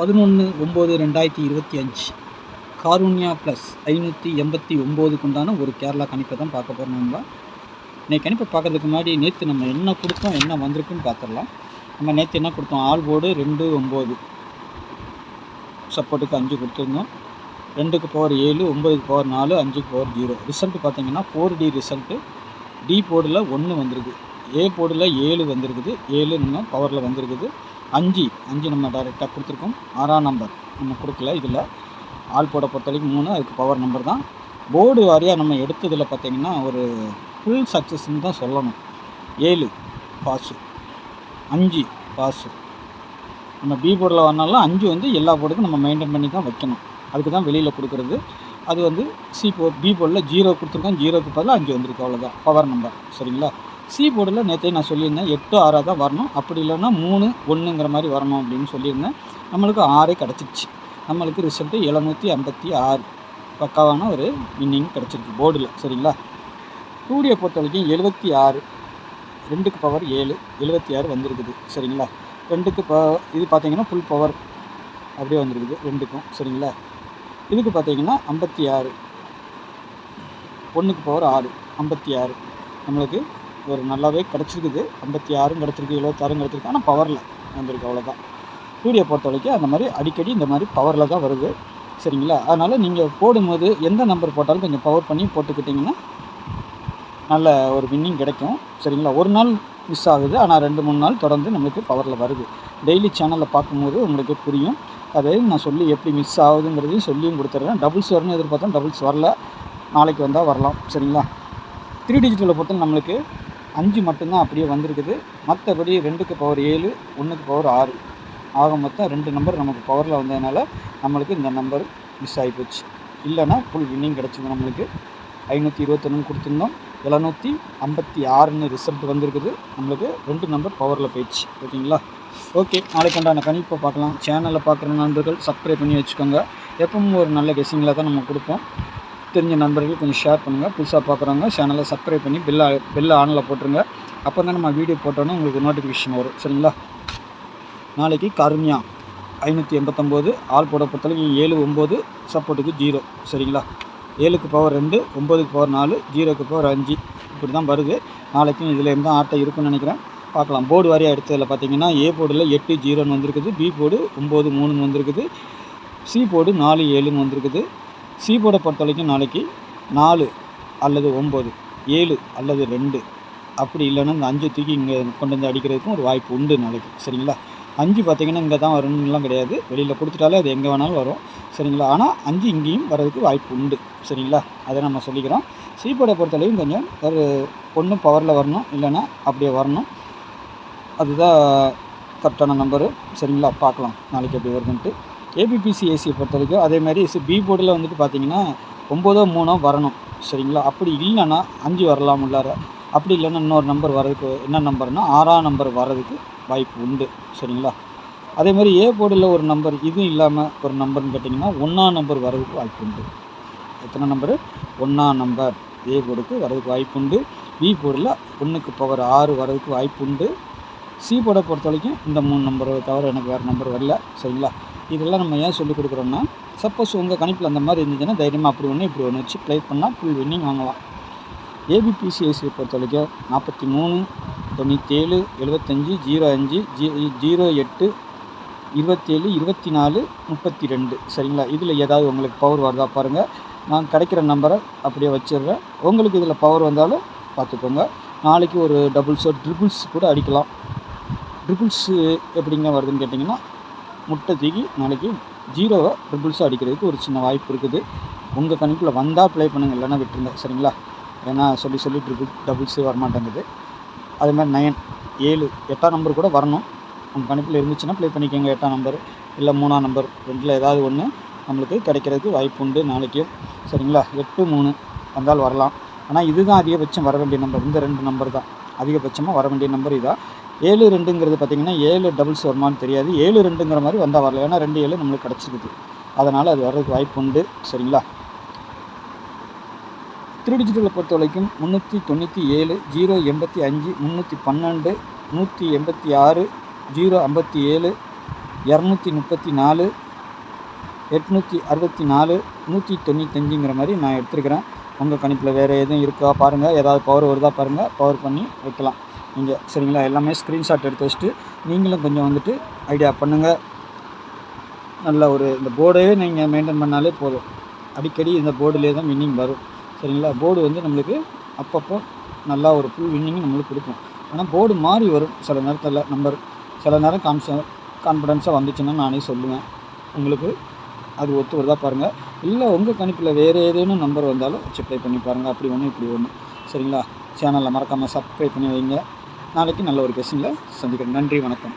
11/9/2025 Karunya plus 589 உண்டான ஒரு கேரளா கணிப்பை தான் பார்க்க போகிறோம். இன்னைக்கு கணிப்பை பார்க்கறதுக்கு முன்னாடி நேற்று நம்ம என்ன கொடுத்தோம், என்ன வந்திருக்குன்னு பார்த்துடலாம். நம்ம நேற்று என்ன கொடுத்தோம், ஆல் போர்டு 2 9 சப்போர்ட்டுக்கு 5 கொடுத்துருந்தோம். 2க்கு பவர் 7, 9க்கு பவர் 4, 5க்கு பவர் 0. ரிசல்ட்டு பார்த்தீங்கன்னா 4D ரிசல்ட்டு. டி போர்டில் 1 வந்திருக்கு, ஏ போர்டில் 7 வந்திருக்குது, 7 நம்ம பவரில் வந்திருக்குது. 5 நம்ம டைரெக்டாக கொடுத்துருக்கோம். 6ஆம் நம்பர் நம்ம கொடுக்கல. இதில் ஆல் போர்டை பொறுத்த வரைக்கும் 3, அதுக்கு பவர் நம்பர் தான். போர்டு வாரியாக நம்ம எடுத்ததில் பார்த்திங்கன்னா ஒரு ஃபுல் சக்ஸஸ்ன்னு தான் சொல்லணும். 7 பாஸு, 5 பாஸு. நம்ம பி போர்டில் வரனாலும் 5 வந்து எல்லா போர்டுக்கும் நம்ம மெயின்டைன் பண்ணி தான் வைக்கணும். அதுக்கு தான் வெளியில் கொடுக்குறது. அது வந்து சி போர்ட், பி போர்டில் 0 கொடுத்துருக்கோம், 0க்கு பதிலாக 5 வந்திருக்கு, அவ்வளோதான் பவர் நம்பர். சரிங்களா? சி போர்டில் நேற்றே நான் சொல்லியிருந்தேன் 8 6 தான் வரணும், அப்படி இல்லைன்னா 3 1ங்கிற மாதிரி வரணும் அப்படின்னு சொல்லியிருந்தேன். நம்மளுக்கு 6 கிடச்சிருச்சு. நம்மளுக்கு ரிசல்ட்டு 756 பக்காவான ஒரு வின்னிங் கிடச்சிருக்கு போர்டில். சரிங்களா? 2Dயை பொறுத்த வரைக்கும் 76, 2க்கு பவர் 7, 76 வந்திருக்குது. சரிங்களா? 2க்கு இது பார்த்தீங்கன்னா ஃபுல் பவர் அப்படியே வந்திருக்குது 2க்கும். சரிங்களா? இதுக்கு பார்த்தீங்கன்னா 56, 1க்கு பவர் 6, 56 நம்மளுக்கு ஒரு நல்லாவே கிடச்சிருக்குது. 56 கிடச்சிருக்கு, 76 கிடச்சிருக்கு, ஆனால் பவரில் வந்திருக்கு, அவ்வளோதான். 2Dயை பொறுத்த வரைக்கும் அந்த மாதிரி அடிக்கடி இந்த மாதிரி பவரில் தான் வருது. சரிங்களா? அதனால் நீங்கள் போடும்போது எந்த நம்பர் போட்டாலும் கொஞ்சம் பவர் பண்ணி போட்டுக்கிட்டிங்கன்னா நல்ல ஒரு வின்னிங் கிடைக்கும். சரிங்களா? ஒரு நாள் மிஸ் ஆகுது, ஆனால் 2-3 நாள் தொடர்ந்து நம்மளுக்கு பவரில் வருது. டெய்லி சேனலில் பார்க்கும்போது உங்களுக்கு புரியும். அதையும் நான் சொல்லி எப்படி மிஸ் ஆகுதுங்கிறதையும் சொல்லியும் கொடுத்துட்றேன். டபுள்ஸ் வரணும்னு எதிர்பார்த்தா டபுள்ஸ் வரல, நாளைக்கு வந்தால் வரலாம். சரிங்களா? 3 டிஜிட்டலை பொறுத்த நம்மளுக்கு 5 மட்டும்தான் அப்படியே வந்திருக்குது. மற்றபடி 2க்கு பவர் 7, 1க்கு பவர் 6 ஆக மொத்தம் 2 நம்பர் நமக்கு பவரில் வந்ததுனால நம்மளுக்கு இந்த நம்பர் மிஸ் ஆகி போச்சு. இல்லைன்னா ஃபுல் வின்னிங் கிடச்சிது. நம்மளுக்கு 521 கொடுத்துருந்தோம், 756ன்னு ரிசல்ட் வந்திருக்குது. நம்மளுக்கு 2 நம்பர் பவரில் போயிடுச்சு. ஓகேங்களா? ஓகே, நாளைக்கு உண்டான கணிப்பை பார்க்கலாம். சேனலில் பார்க்குற நண்பர்கள் சப்ஸ்கிரைப் பண்ணி வச்சுக்கோங்க. எப்பவும் ஒரு நல்ல கெஸ்ஸிங்கில் தான் நம்ம கொடுப்போம். தெரிஞ்ச நண்பர்கள் கொஞ்சம் ஷேர் பண்ணுங்கள். புதுசாக பார்க்குறவங்க சேனலை சப்ஸ்கிரைப் பண்ணி பெல்லை ஆனில் போட்டுருங்க. அப்போ தான் நம்ம வீடியோ போட்டோன்னே உங்களுக்கு நோட்டிஃபிகேஷன் வரும். சரிங்களா? நாளைக்கு காருண்யா 589 ஆல் போட பொறுத்தளவுக்கு 7 9 சப்போர்ட்டுக்கு 0. சரிங்களா? 7க்கு பவர் 2, 9க்கு பவர் 4, 0க்கு பவர் 5 இப்படி தான் வருது. நாளைக்கும் இதில் எந்த ஆட்டை இருக்குன்னு நினைக்கிறேன். பார்க்கலாம். போர்டு வாரியாக எடுத்ததில் பார்த்தீங்கன்னா ஏ போர்டில் 8 0ன்னு வந்திருக்குது, பி போர்டு 9 3ன்னு வந்திருக்குது, சி போர்டு 4 7ன்னு வந்திருக்குது. சி போர்டை பொறுத்த வரைக்கும் நாளைக்கு 4 அல்லது 9, 7 அல்லது 2, அப்படி இல்லைன்னா இந்த 5 தூக்கி இங்கே கொண்டு வந்து அடிக்கிறதுக்கும் ஒரு வாய்ப்பு உண்டு நாளைக்கு. சரிங்களா? 5 பார்த்திங்கன்னா இங்கே தான் வரணும்லாம் கிடையாது, வெளியில் கொடுத்துட்டாலே அது எங்கே வேணாலும் வரும். சரிங்களா? ஆனால் 5 இங்கேயும் வர்றதுக்கு வாய்ப்பு உண்டு. சரிங்களா? அதை நம்ம சொல்லிக்கிறோம். சி போர்டை பொறுத்தளவுக்கும் கொஞ்சம் ஒரு ஒன்றும் பவரில் வரணும், இல்லைன்னா அப்படியே வரணும். அதுதான் கரெக்டான நம்பரு. சரிங்களா? பார்க்கலாம் நாளைக்கு எப்படி வருதுன்ட்டு. ஏபிபிசிஏசியை பொறுத்த வரைக்கும் அதே மாதிரி பி போர்டில் வந்துட்டு பார்த்தீங்கன்னா 9 3 வரணும். சரிங்களா? அப்படி இல்லைன்னா 5 வரலாம் உள்ளார. அப்படி இல்லைன்னா இன்னொரு நம்பர் வர்றதுக்கு என்ன நம்பர்னா 6ஆம் நம்பர் வர்றதுக்கு வாய்ப்பு உண்டு. சரிங்களா? அதே மாதிரி ஏ போர்டில் ஒரு நம்பர் இதுவும் இல்லாமல் ஒரு நம்பர்னு கேட்டிங்கன்னா 1ஆம் நம்பர் வர்றதுக்கு வாய்ப்பு உண்டு. எத்தனை நம்பரு? 1ஆம் நம்பர் ஏ போர்டுக்கு வர்றதுக்கு வாய்ப்பு உண்டு. பி போர்டில் 1க்கு பவர் 6 வர்றதுக்கு வாய்ப்பு உண்டு. சி போர்டை பொறுத்த வரைக்கும் இந்த 3 நம்பரை தவிர எனக்கு வேறு நம்பர் வரல. சரிங்களா? இதெல்லாம் நம்ம ஏன் சொல்லிக் கொடுக்குறோன்னா, சப்போஸ் உங்கள் கணிப்பில் அந்த மாதிரி இருந்துச்சுன்னா தைரியமாக அப்படி ஒன்று இப்படி ஒன்று வச்சு ப்ளே பண்ணால் ஃபுல் வின்னிங் வாங்கலாம். ஏபிபிசிஎஸ்சியை பொறுத்த வரைக்கும் 43 97 75 05 08 27 24 32. சரிங்களா? இதில் ஏதாவது உங்களுக்கு பவர் வருதா பாருங்கள். நான் கிடைக்கிற நம்பரை அப்படியே வச்சிடுறேன். உங்களுக்கு இதில் பவர் வந்தாலும் பார்த்துக்கோங்க. நாளைக்கு ஒரு டபுள்ஸோ ட்ரிபிள்ஸ் கூட அடிக்கலாம். ட்ரிபிள்ஸு எப்படிங்க வருதுன்னு கேட்டிங்கன்னா, முட்டை தூக்கி நாளைக்கு 0வை ட்ரிபிள்ஸாக அடிக்கிறதுக்கு ஒரு சின்ன வாய்ப்பு இருக்குது. உங்கள் கணிப்பில் வந்தால் ப்ளே பண்ணுங்கள், இல்லைன்னா விட்டுருங்க. சரிங்களா? ஏன்னா சொல்லி டபுள்ஸு வரமாட்டேங்குது. அதே மாதிரி 9 7 8ஆம் நம்பர் கூட வரணும். உங்கள் கணிப்பில் இருந்துச்சுன்னா ப்ளே பண்ணிக்கோங்க. 8ஆம் நம்பர் இல்லை 3ஆம் நம்பர், 2ல் ஏதாவது ஒன்று நம்மளுக்கு கிடைக்கிறதுக்கு வாய்ப்பு உண்டு நாளைக்கும். சரிங்களா? 8 3 வந்தால் வரலாம். ஆனால் இதுதான் அதிகபட்சம் வர வேண்டிய நம்பர். இந்த 2 நம்பர் தான் அதிகபட்சமாக வர வேண்டிய நம்பர். இதான் 7 2ங்கிறது பார்த்திங்கன்னா 7 டபுள்ஸ் வருமானு தெரியாது. 7 2ங்கிற மாதிரி வந்தால் வரல. ஏன்னா 2 7 நம்மளுக்கு கிடச்சிருக்குது. அதனால் அது வர்றதுக்கு வாய்ப்பு உண்டு. சரிங்களா? 3 டிஜிட்டலை பொறுத்த வரைக்கும் 397 085 312 186 057 234 864 195ங்கிற மாதிரி நான் எடுத்துருக்கிறேன். உங்கள் கணிப்பில் வேறு எதுவும் இருக்கா பாருங்கள், ஏதாவது பவர் வருதா பாருங்கள், பவர் பண்ணி வைக்கலாம் நீங்கள். சரிங்களா? எல்லாமே ஸ்க்ரீன்ஷாட் எடுத்து வச்சுட்டு நீங்களும் கொஞ்சம் வந்துட்டு ஐடியா பண்ணுங்கள். நல்ல ஒரு இந்த போர்டையே நீங்கள் மெயின்டைன் பண்ணாலே போதும். அடிக்கடி இந்த போர்டுலேயே தான் வின்னிங் வரும். சரிங்களா? போர்டு வந்து நம்மளுக்கு அப்பப்போ நல்லா ஒரு ஃபுல் வின்னிங் நம்மளுக்கு கொடுக்கும். ஆனால் போர்டு மாறி வரும் சில நேரத்தில் நம்பர், சில நேரம் கான்ஃபிடென்ஸாக வந்துச்சுன்னா நானே சொல்லுவேன் உங்களுக்கு. அது ஒத்து வருதா பாருங்கள். இல்லை உங்கள் கணிப்பில் வேறு ஏதேனும் நம்பர் வந்தாலும் வச்சு ட்ரை பண்ணி பாருங்கள். அப்படி ஒன்று இப்படி ஒன்று. சரிங்களா? சேனலில் மறக்காமல் சப்ஸ்கிரைப் பண்ணி வைங்க. நாளைக்கு நல்ல ஒரு கொஸ்டினில் சந்திக்கிறேன். நன்றி, வணக்கம்.